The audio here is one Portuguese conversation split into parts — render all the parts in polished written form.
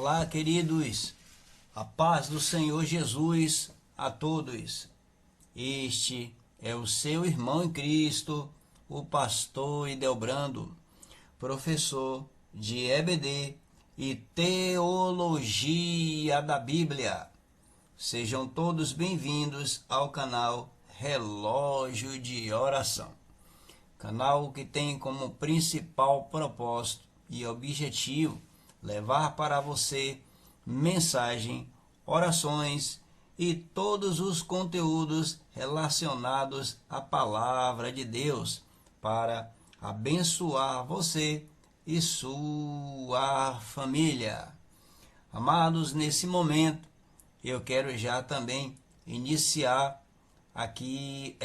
Olá, queridos, a paz do Senhor Jesus a todos. Este é o seu irmão em Cristo, o pastor Idelbrando, professor de EBD e Teologia da Bíblia. Sejam todos bem-vindos ao canal Relógio de Oração, canal que tem como principal propósito e objetivo levar para você mensagem, orações e todos os conteúdos relacionados à palavra de Deus para abençoar você e sua família. Amados, nesse momento eu quero já também iniciar aqui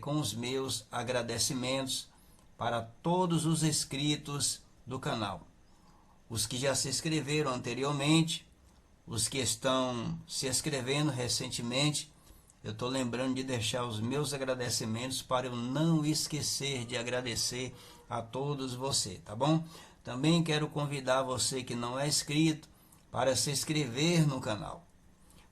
com os meus agradecimentos para todos os inscritos do canal. Os que já se inscreveram anteriormente, os que estão se inscrevendo recentemente, eu estou lembrando de deixar os meus agradecimentos para eu não esquecer de agradecer a todos vocês, tá bom? Também quero convidar você que não é inscrito para se inscrever no canal.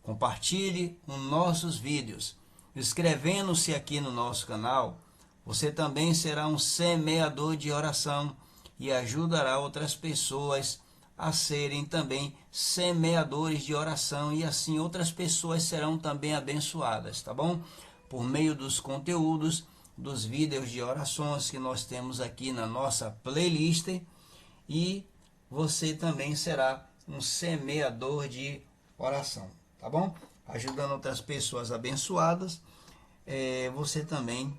Compartilhe os nossos vídeos. Inscrevendo-se aqui no nosso canal, você também será um semeador de oração e ajudará outras pessoas a serem também semeadores de oração, e assim outras pessoas serão também abençoadas, tá bom? Por meio dos conteúdos, dos vídeos de orações que nós temos aqui na nossa playlist, e você também será um semeador de oração, tá bom? Ajudando outras pessoas abençoadas, você também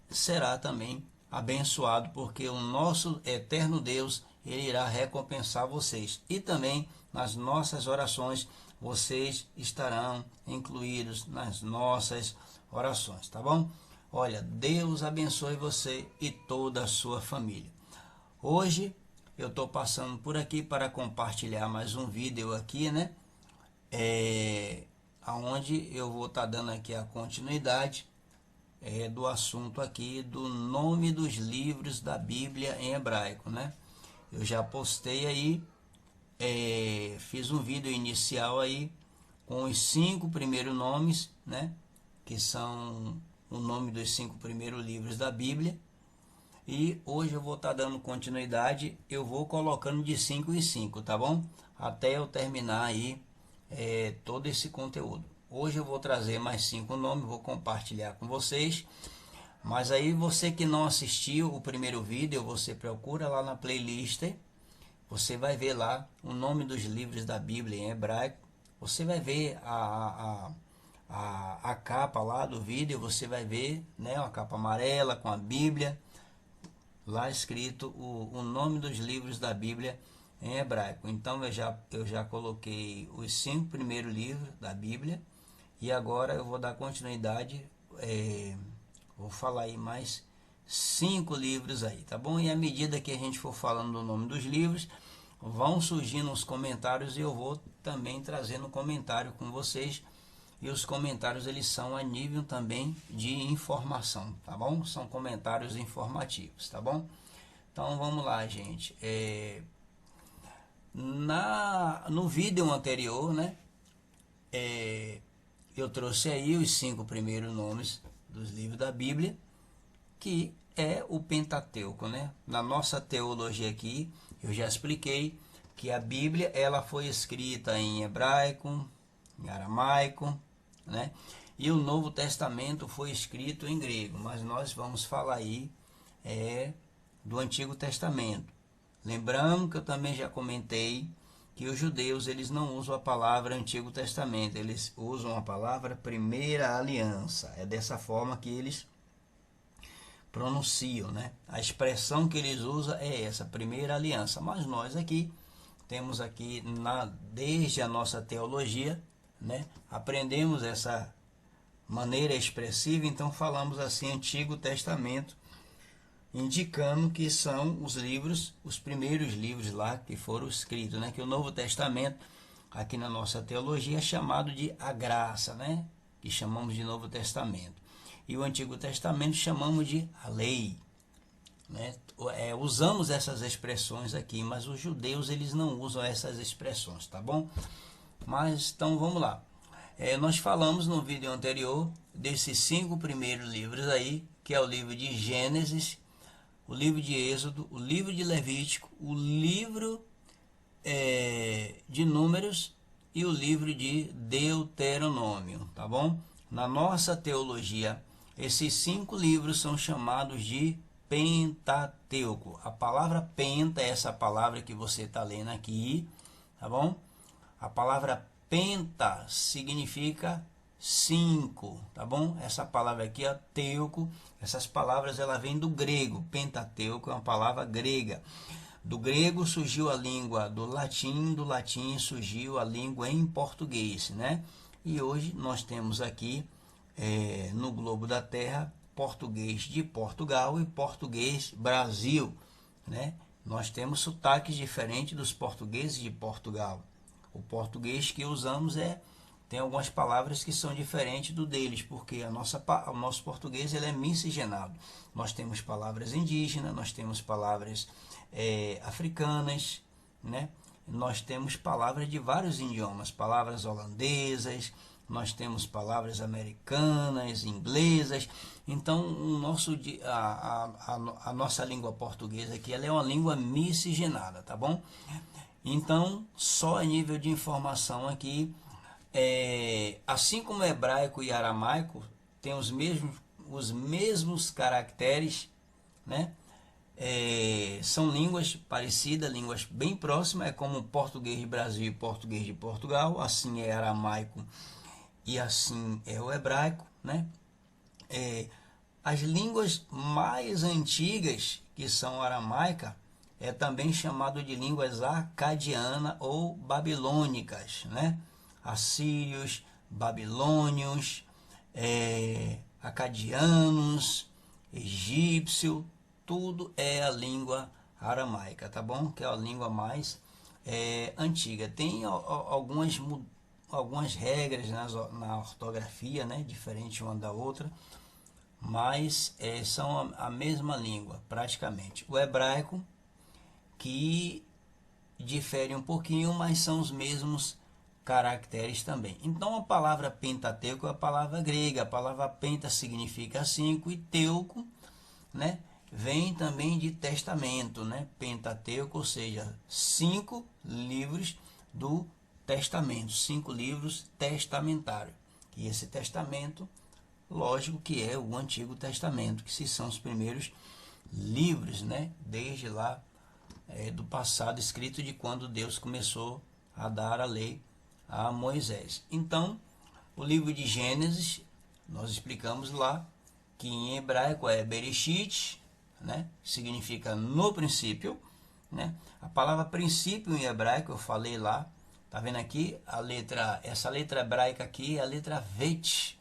será também abençoado, porque o nosso eterno Deus, ele irá recompensar vocês. E também nas nossas orações, vocês estarão incluídos nas nossas orações, tá bom? Olha, Deus abençoe você e toda a sua família. Hoje eu estou passando por aqui para compartilhar mais um vídeo aqui, né? Onde eu vou estar dando aqui a continuidade do assunto aqui do nome dos livros da Bíblia em hebraico, né? Eu já postei aí, fiz um vídeo inicial aí com os 5 primeiros nomes, né? Que são o nome dos 5 primeiros livros da Bíblia. E hoje eu vou estar dando continuidade, eu vou colocando de 5 em 5, tá bom? Até eu terminar aí todo esse conteúdo. Hoje eu vou trazer mais 5 nomes, vou compartilhar com vocês. Mas aí você que não assistiu o primeiro vídeo, você procura lá na playlist. Você vai ver lá o nome dos livros da Bíblia em hebraico. Você vai ver a capa lá do vídeo, você vai ver, né, uma capa amarela com a Bíblia. Lá escrito o nome dos livros da Bíblia em hebraico. Então eu já coloquei os 5 primeiros livros da Bíblia. E agora eu vou dar continuidade, vou falar aí mais 5 livros aí, tá bom? E à medida que a gente for falando do nome dos livros, vão surgindo os comentários e eu vou também trazendo comentário com vocês. E os comentários, eles são a nível também de informação, tá bom? São comentários informativos, tá bom? Então vamos lá, gente. No vídeo anterior, né? Eu trouxe aí os 5 primeiros nomes dos livros da Bíblia, que é o Pentateuco, né? Na nossa teologia aqui, eu já expliquei que a Bíblia, ela foi escrita em hebraico, em aramaico, né? E o Novo Testamento foi escrito em grego, mas nós vamos falar aí do Antigo Testamento. Lembrando que eu também já comentei que os judeus, eles não usam a palavra Antigo Testamento, eles usam a palavra Primeira Aliança. É dessa forma que eles pronunciam, né? A expressão que eles usam é essa, Primeira Aliança. Mas nós aqui temos aqui desde a nossa teologia, né? Aprendemos essa maneira expressiva, então falamos assim Antigo Testamento, indicando que são os livros, os primeiros livros lá que foram escritos, né? Que o Novo Testamento, aqui na nossa teologia, é chamado de a graça, né? Que chamamos de Novo Testamento. E o Antigo Testamento chamamos de a lei. né? Usamos essas expressões aqui, mas os judeus eles não usam essas expressões, tá bom? Mas então vamos lá. Nós falamos no vídeo anterior desses 5 primeiros livros aí, que é o livro de Gênesis, o livro de Êxodo, o livro de Levítico, o livro de Números e o livro de Deuteronômio, tá bom? Na nossa teologia, esses 5 livros são chamados de Pentateuco. A palavra penta é essa palavra que você está lendo aqui, tá bom? A palavra penta significa 5, tá bom? Essa palavra aqui é teuco. Essas palavras ela vem do grego. Pentateuco é uma palavra grega. Do grego surgiu a língua do latim surgiu a língua em português, né? E hoje nós temos aqui no globo da Terra português de Portugal e português Brasil, né? Nós temos sotaques diferentes dos portugueses de Portugal. O português que usamos tem algumas palavras que são diferentes do deles, porque o nosso português ele é miscigenado. Nós temos palavras indígenas, nós temos palavras africanas, né? Nós temos palavras de vários idiomas, palavras holandesas, nós temos palavras americanas, inglesas. Então, a nossa língua portuguesa aqui ela é uma língua miscigenada, tá bom? Então, só a nível de informação aqui, assim como hebraico e aramaico tem os mesmos caracteres, né? São línguas parecidas, línguas bem próximas, é como o português de Brasil e português de Portugal, assim é aramaico e assim é o hebraico, né? As línguas mais antigas, que são aramaica, é também chamado de línguas acadiana ou babilônicas, né? Assírios, babilônios, acadianos, egípcio, tudo é a língua aramaica, tá bom? Que é a língua mais antiga. Tem algumas regras na ortografia, né? Diferente uma da outra, mas são a mesma língua, praticamente. O hebraico, que difere um pouquinho, mas são os mesmos caracteres também. Então a palavra Pentateuco é a palavra grega. A palavra penta significa 5 e teuco, né, vem também de testamento, né? Pentateuco, ou seja, 5 livros do testamento, 5 livros testamentários. E esse testamento, lógico que é o Antigo Testamento, que se são os primeiros livros, né, desde lá do passado, escrito de quando Deus começou a dar a lei a Moisés. Então, o livro de Gênesis, nós explicamos lá que em hebraico é Bereshit, né? Significa no princípio, né? A palavra princípio em hebraico eu falei lá, tá vendo aqui essa letra hebraica aqui é a letra vet.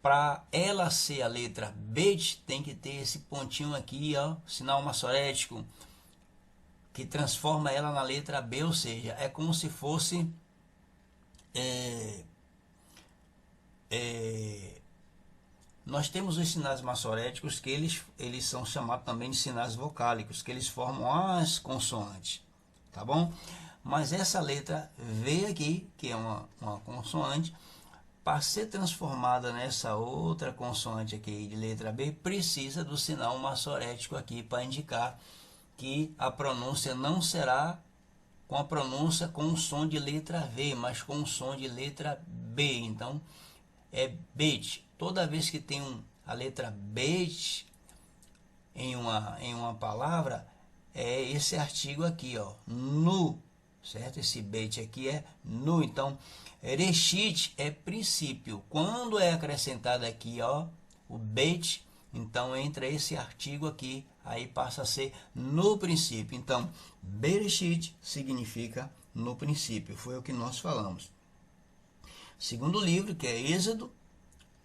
Para ela ser a letra bet, tem que ter esse pontinho aqui, ó, sinal massorético, que transforma ela na letra B, ou seja, é como se fosse nós temos os sinais massoréticos que eles são chamados também de sinais vocálicos, que eles formam as consoantes, tá bom? Mas essa letra V aqui, que é uma consoante, para ser transformada nessa outra consoante aqui de letra B, precisa do sinal massorético aqui para indicar que a pronúncia não será com a pronúncia com o som de letra V, mas com o som de letra B. Então, é bet. Toda vez que tem a letra bet em uma palavra, é esse artigo aqui, ó, nu, certo? Esse bet aqui é nu. Então, reshit é princípio. Quando é acrescentado aqui, ó, o bet, então entra esse artigo aqui, aí passa a ser no princípio. Então, Bereshit significa no princípio, foi o que nós falamos. Segundo livro, que é Êxodo,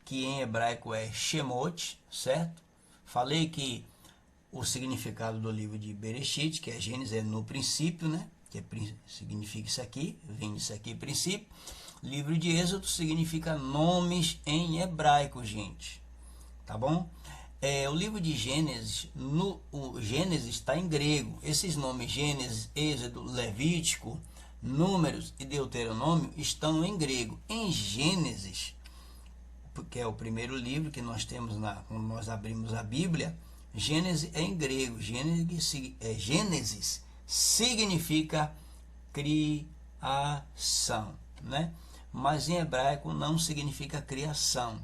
que em hebraico é Shemot, certo? Falei que o significado do livro de Bereshit, que é Gênesis, é no princípio, né? Que significa isso aqui, vem disso aqui, princípio. Livro de Êxodo significa nomes em hebraico, gente. Tá bom? O livro de Gênesis, o Gênesis está em grego. Esses nomes Gênesis, Êxodo, Levítico, Números e Deuteronômio estão em grego. Em Gênesis, que é o primeiro livro que nós temos quando nós abrimos a Bíblia, Gênesis é em grego. Gênesis significa criação, né? Mas em hebraico não significa criação,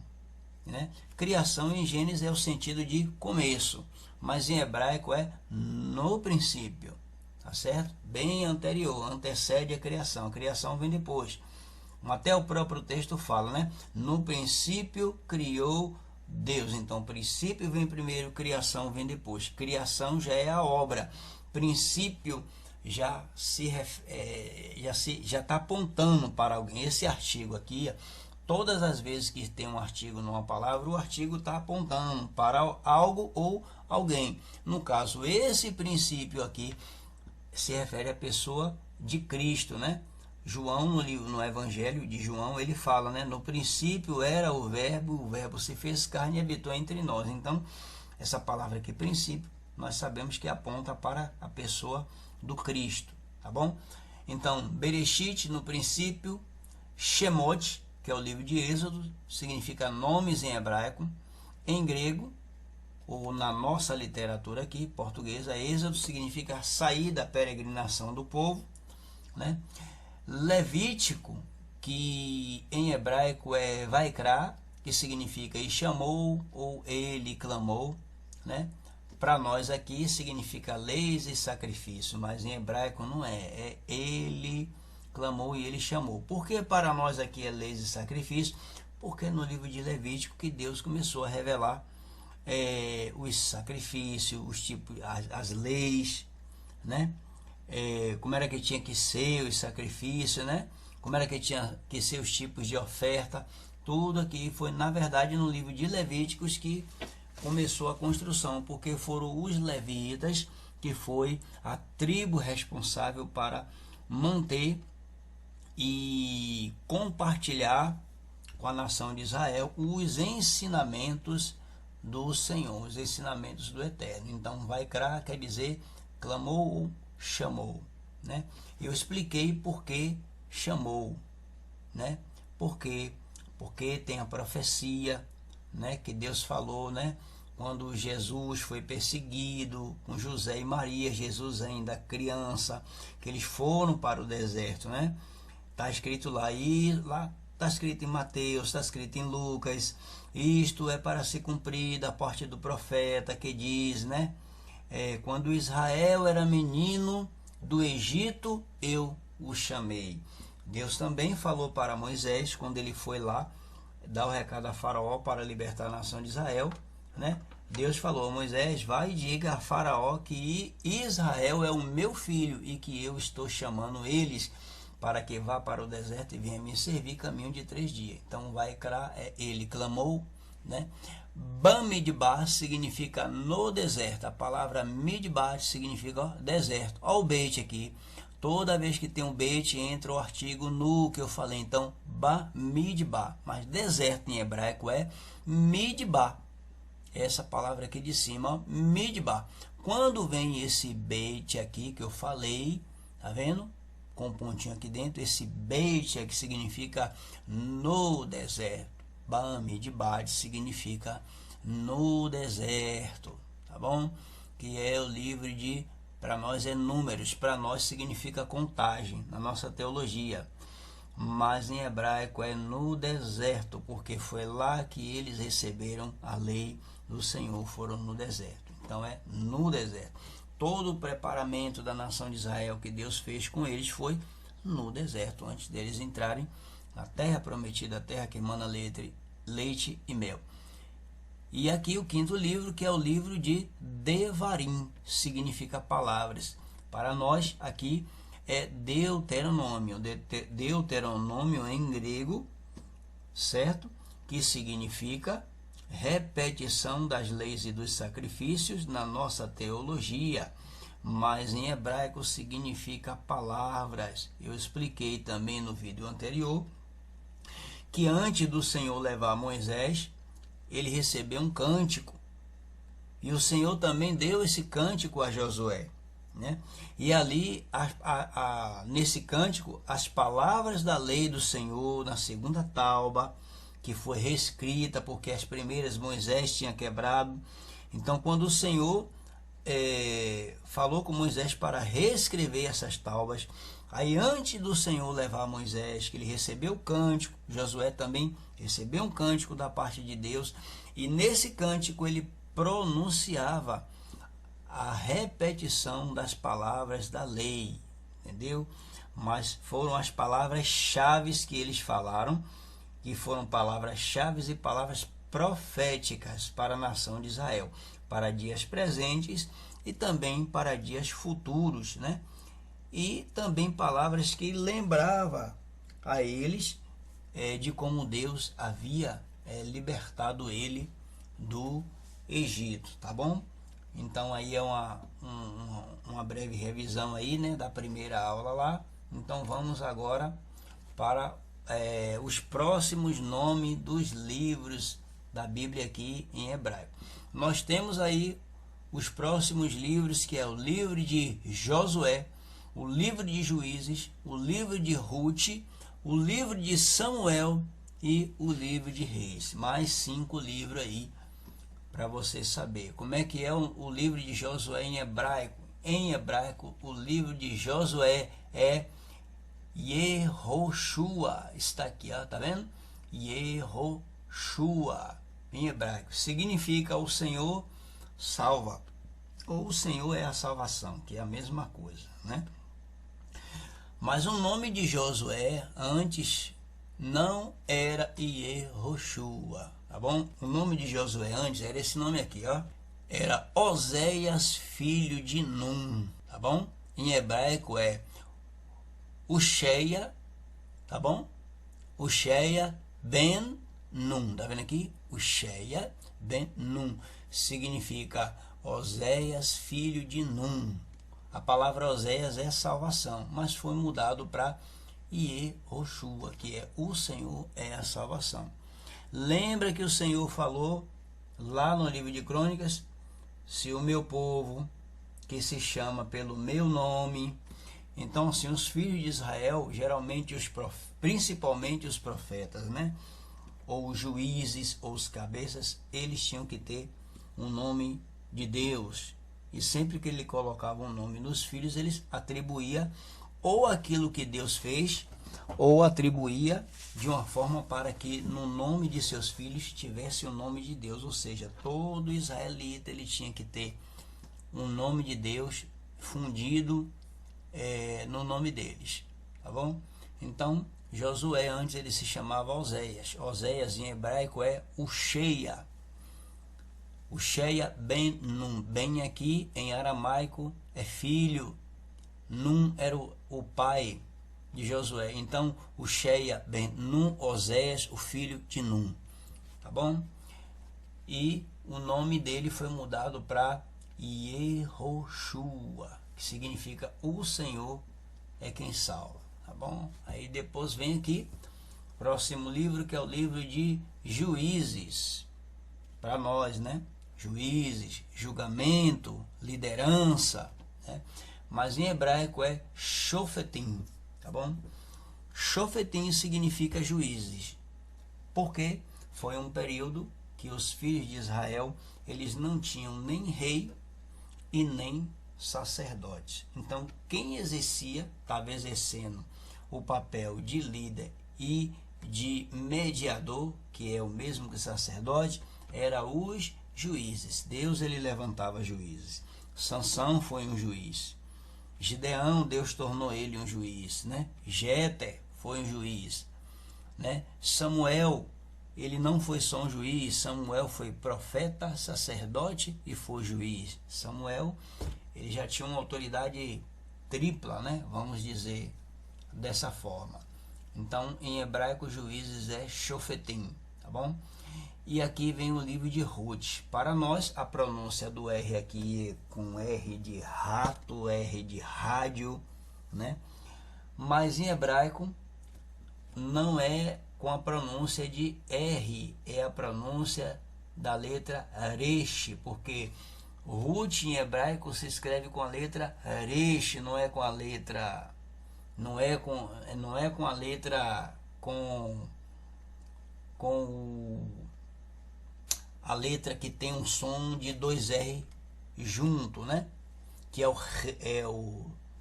né? Criação em Gênesis é o sentido de começo, mas em hebraico é no princípio, tá certo? Bem anterior, antecede a criação vem depois. Até o próprio texto fala, né? No princípio criou Deus. Então, princípio vem primeiro, criação vem depois. Criação já é a obra. Princípio já está apontando para alguém. Esse artigo aqui, todas as vezes que tem um artigo numa palavra, o artigo está apontando para algo ou alguém. No caso, esse princípio aqui se refere à pessoa de Cristo, né? João, no Evangelho de João, ele fala, né? No princípio era o verbo se fez carne e habitou entre nós. Então, essa palavra aqui, princípio, nós sabemos que aponta para a pessoa do Cristo, tá bom? Então, Bereshit, no princípio, Shemot, que é o livro de Êxodo, significa nomes em hebraico. Em grego, ou na nossa literatura aqui, portuguesa, Êxodo significa saída, peregrinação do povo, né? Levítico, que em hebraico é Vaikra, que significa e chamou ou ele clamou, né? Para nós aqui significa leis e sacrifício, mas em hebraico não é ele clamou e ele chamou. Por que para nós aqui é leis e sacrifício? Porque no livro de Levítico que Deus começou a revelar os sacrifícios, os tipos, as leis, né? Como era que tinha que ser os sacrifícios, né? Como era que tinha que ser os tipos de oferta. Tudo aqui foi, na verdade, no livro de Levíticos que começou a construção, porque foram os levitas que foi a tribo responsável para manter e compartilhar com a nação de Israel os ensinamentos do Senhor, os ensinamentos do Eterno. Então, Vaikra quer dizer clamou, chamou, né? Eu expliquei por que chamou, né? Porque tem a profecia, né, que Deus falou, né, quando Jesus foi perseguido com José e Maria, Jesus ainda criança, que eles foram para o deserto, né? Tá escrito lá, e lá está escrito em Mateus, está escrito em Lucas, isto é para se cumprir da parte do profeta que diz, né? Quando Israel era menino do Egito, eu o chamei. Deus também falou para Moisés, quando ele foi lá dar o recado a Faraó para libertar a nação de Israel, né? Deus falou: Moisés, vai e diga a Faraó que Israel é o meu filho e que eu estou chamando eles para que vá para o deserto e venha me servir caminho de 3 dias. Então, Vaikra ele clamou, né? Bamidbar significa no deserto. A palavra Midbar significa deserto. Olha o beit aqui. Toda vez que tem um beit entra o artigo nu que eu falei. Então, Bamidbar. Mas deserto em hebraico é Midbar. Essa palavra aqui de cima, Midbar. Quando vem esse beit aqui que eu falei, tá vendo? Com um pontinho aqui dentro, esse beit aqui significa no deserto. Bamidbar significa no deserto, tá bom? Que é o livro de, para nós é números, para nós significa contagem, na nossa teologia. Mas em hebraico é no deserto, porque foi lá que eles receberam a lei do Senhor, foram no deserto. Então é no deserto. Todo o preparamento da nação de Israel que Deus fez com eles foi no deserto, antes deles entrarem na terra prometida, a terra que emana leite e mel. E aqui o quinto livro, que é o livro de Devarim, significa palavras. Para nós aqui é Deuteronômio. Deuteronômio em grego, certo? Que significa repetição das leis e dos sacrifícios na nossa teologia, mas em hebraico significa palavras. Eu expliquei também no vídeo anterior que antes do Senhor levar Moisés, ele recebeu um cântico, E o Senhor também deu esse cântico a Josué, né? E ali, nesse cântico, as palavras da lei do Senhor, na segunda tábua, que foi reescrita, porque as primeiras Moisés tinha quebrado. Então, quando o Senhor falou com Moisés para reescrever essas tábuas, aí antes do Senhor levar Moisés, que ele recebeu o cântico, Josué também recebeu um cântico da parte de Deus, e nesse cântico ele pronunciava a repetição das palavras da lei, entendeu? Mas foram as palavras-chave que eles falaram, que foram palavras-chave e palavras proféticas para a nação de Israel, para dias presentes e também para dias futuros, né? E também palavras que lembrava a eles de como Deus havia libertado ele do Egito, tá bom? Então aí é uma breve revisão aí, né, da primeira aula lá. Então vamos agora para os próximos nomes dos livros da Bíblia aqui em hebraico. Nós temos aí os próximos livros, que é o livro de Josué, o livro de Juízes, o livro de Ruth, o livro de Samuel e o livro de Reis. Mais 5 livros aí para você saber. Como é que é o livro de Josué em hebraico? Em hebraico, o livro de Josué é Yehoshua. Está aqui, ó, tá vendo? Yehoshua. Em hebraico significa o Senhor salva, ou o Senhor é a salvação, que é a mesma coisa, né? Mas o nome de Josué antes não era Yehoshua, tá bom? O nome de Josué antes era esse nome aqui, ó. Era Oséias, filho de Num, tá bom? Em hebraico é Usheia, tá bom? Usheia ben Num, tá vendo aqui? Usheia ben Num significa Oséias, filho de Num. A palavra Oséias é salvação, mas foi mudado para Yehoshua, que é o Senhor é a salvação. Lembra que o Senhor falou lá no livro de Crônicas: se o meu povo, que se chama pelo meu nome. Então, assim, os filhos de Israel, geralmente principalmente os profetas, né? Ou os juízes, ou os cabeças, eles tinham que ter um nome de Deus. E sempre que ele colocava um nome nos filhos, eles atribuía ou aquilo que Deus fez, ou atribuía de uma forma para que no nome de seus filhos tivesse o nome de Deus. Ou seja, todo israelita ele tinha que ter um nome de Deus fundido no nome deles, tá bom? Então, Josué antes ele se chamava Oséias. Oséias em hebraico é Usheia. Usheia ben Num. Ben aqui em aramaico é filho. Num era o pai de Josué. Então, Usheia ben Num, Oséias, o filho de Num. Tá bom? E o nome dele foi mudado para Yehoshua, que significa o Senhor é quem salva. Tá bom? Aí depois vem aqui, próximo livro, que é o livro de Juízes. Para nós, né? Juízes, julgamento, liderança, né? Mas em hebraico é Shofetim, tá bom? Shofetim significa juízes, porque foi um período que os filhos de Israel, eles não tinham nem rei e nem sacerdote. Então, quem exercia, estava exercendo o papel de líder e de mediador, que é o mesmo que sacerdote, era os juízes. Deus ele levantava juízes. Sansão foi um juiz. Gideão, Deus tornou ele um juiz, né? Jéter foi um juiz, né? Samuel, ele não foi só um juiz, Samuel foi profeta, sacerdote e foi juiz. Samuel, ele já tinha uma autoridade tripla, né? Vamos dizer dessa forma. Então, em hebraico, juízes é Shofetim, tá bom? E aqui vem o livro de Ruth. Para nós, a pronúncia do R aqui é com R de rato, R de rádio, né? Mas em hebraico não é com a pronúncia de R, é a pronúncia da letra Resh, porque Ruth em hebraico se escreve com a letra Resh, não é com a letra, não é com a letra, com a letra que tem um som de dois R junto, né? Que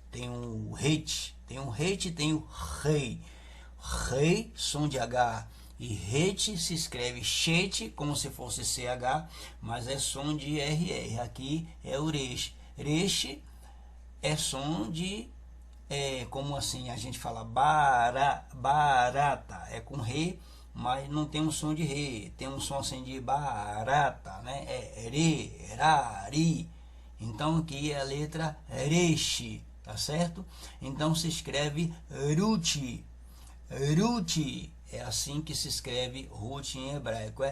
tem um het, tem o rei. Rei, som de H, e het se escreve chet, como se fosse CH, mas é som de RR. Aqui é o resh. Resh é som de, como assim a gente fala, barata, é com re, mas não tem um som de re, tem um som assim de barata, né? É re, ra, ri. Então aqui é a letra resh, tá certo? Então se escreve Ruth. Ruth é assim que se escreve Ruth em hebraico.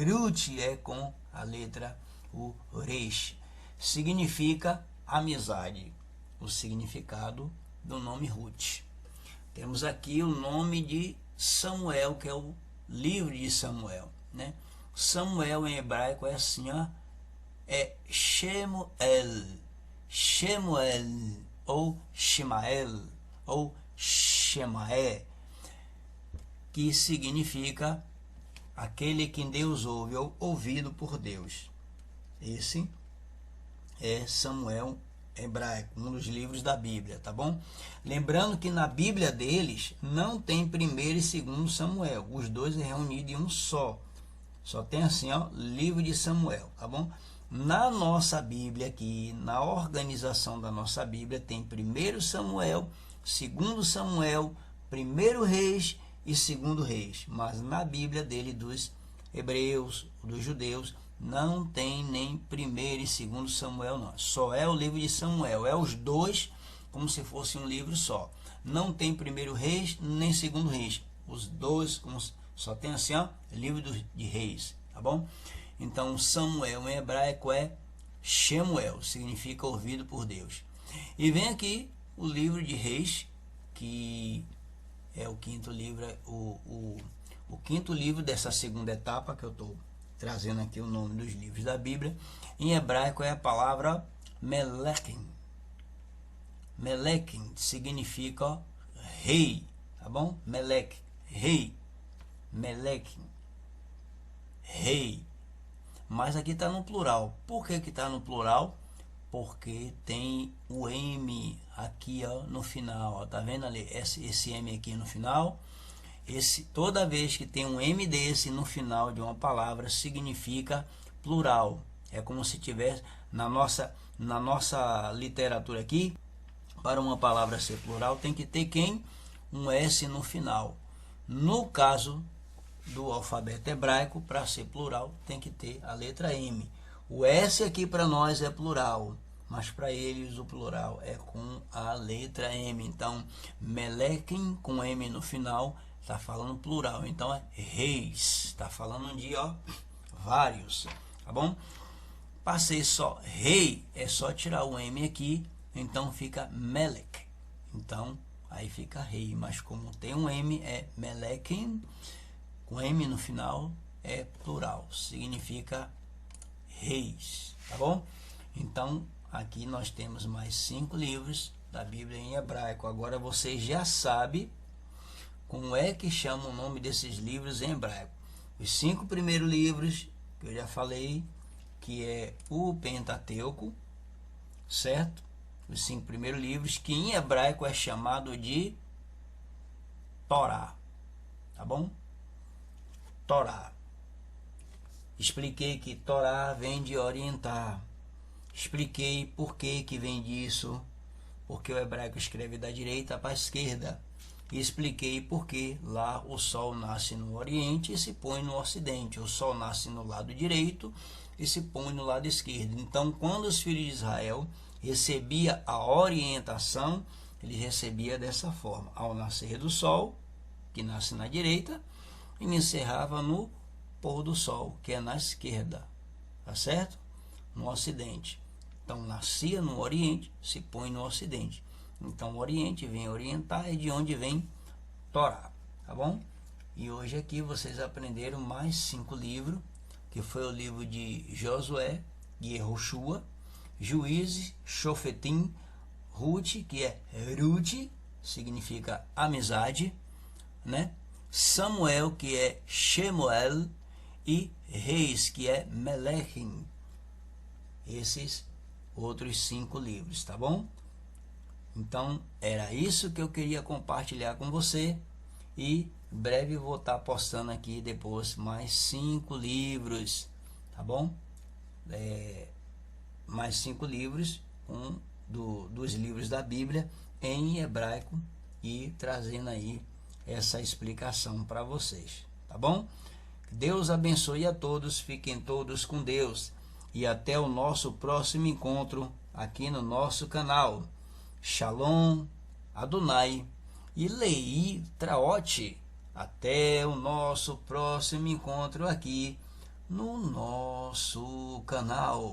Ruth é com a letra o resh. Significa amizade. O significado do nome Ruth. Temos aqui o nome de Samuel, que é o livro de Samuel, né? Samuel em hebraico é assim, ó, é Shemuel, Shemuel, ou Shemael, ou Shemaé, que significa aquele que Deus ouve, ou ouvido por Deus. Esse é Samuel hebraico, um dos livros da Bíblia, tá bom? Lembrando que na Bíblia deles não tem primeiro e segundo Samuel, os dois é reunido em um só. Só tem assim, ó, livro de Samuel, tá bom? Na nossa Bíblia aqui, na organização da nossa Bíblia, tem primeiro Samuel, segundo Samuel, primeiro Reis e segundo Reis. Mas na Bíblia dele, dos hebreus, dos judeus, não tem nem primeiro e segundo Samuel, não. Só é o livro de Samuel, é os dois como se fosse um livro só. Não tem primeiro Reis nem segundo Reis. Os dois, só tem assim, ó, livro de Reis, tá bom? Então Samuel em hebraico é Shemuel, significa ouvido por Deus. E vem aqui o livro de Reis, que é o quinto livro, o quinto livro dessa segunda etapa, que eu estou trazendo aqui o nome dos livros da Bíblia. Em hebraico é a palavra Melekim. Melekim significa rei, tá bom? Melek, rei. Melekim, rei. Mas aqui está no plural. Por que está no plural? Porque tem o M aqui, ó, no final, ó, tá vendo ali esse M aqui no final? Toda vez que tem um M desse no final de uma palavra, significa plural. É como se tivesse na nossa literatura aqui, para uma palavra ser plural, tem que ter quem? Um S no final. No caso do alfabeto hebraico, para ser plural, tem que ter a letra M. O S aqui para nós é plural, mas para eles o plural é com a letra M. Então, Melekim com M no final, está falando plural. Então, é reis, está falando de, ó, vários, tá bom? Passei só rei, é só tirar o M aqui, então fica Melek. Então, aí fica rei, mas como tem um M, é Melekim, com M no final, é plural, significa reis, tá bom? Então, aqui nós temos mais 5 livros da Bíblia em hebraico. Agora você já sabe como é que chama o nome desses livros em hebraico. Os 5 primeiros livros, que eu já falei, que é o Pentateuco, certo? Os 5 primeiros livros, que em hebraico é chamado de Torá, tá bom? Torá. Expliquei que Torá vem de orientar. Expliquei por que vem disso, porque o hebraico escreve da direita para a esquerda. E expliquei por que lá o sol nasce no oriente e se põe no ocidente. O sol nasce no lado direito e se põe no lado esquerdo. Então, quando os filhos de Israel recebiam a orientação, eles recebiam dessa forma: ao nascer do sol, que nasce na direita, e encerrava no pôr do sol, que é na esquerda, tá certo? No ocidente. Então, nascia no oriente, se põe no ocidente. Então, o oriente vem orientar, e de onde vem Torá, tá bom? E hoje aqui vocês aprenderam mais 5 livros, que foi o livro de Josué e Yehoshua, Juízes, Shofetim, Ruth, que é Ruth, significa amizade, né? Samuel, que é Shemuel, e Reis, que é Melechim. Esses outros 5 livros, tá bom? Então, era isso que eu queria compartilhar com você. E breve vou estar postando aqui depois mais 5 livros, tá bom? Mais 5 livros, dos livros da Bíblia em hebraico, e trazendo aí essa explicação para vocês, tá bom? Deus abençoe a todos, fiquem todos com Deus e até o nosso próximo encontro aqui no nosso canal. Shalom, Adonai e Lei Traote. Até o nosso próximo encontro aqui no nosso canal.